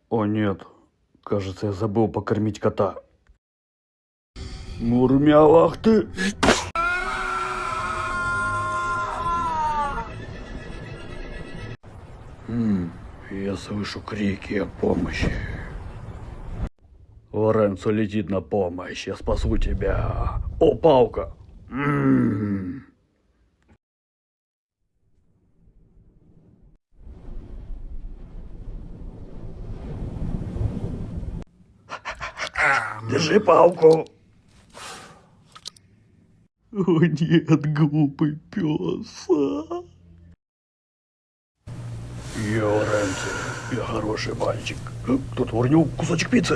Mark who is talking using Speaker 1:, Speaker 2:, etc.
Speaker 1: О нет, кажется, я забыл покормить кота. Мурмяу, ах ты! Я слышу крики о помощи. Лоренцо летит на помощь, я спасу тебя. О, палка! Держи палку. О нет, глупый пес. Я Лоренцо, я хороший мальчик. Кто-то урнул кусочек пиццы.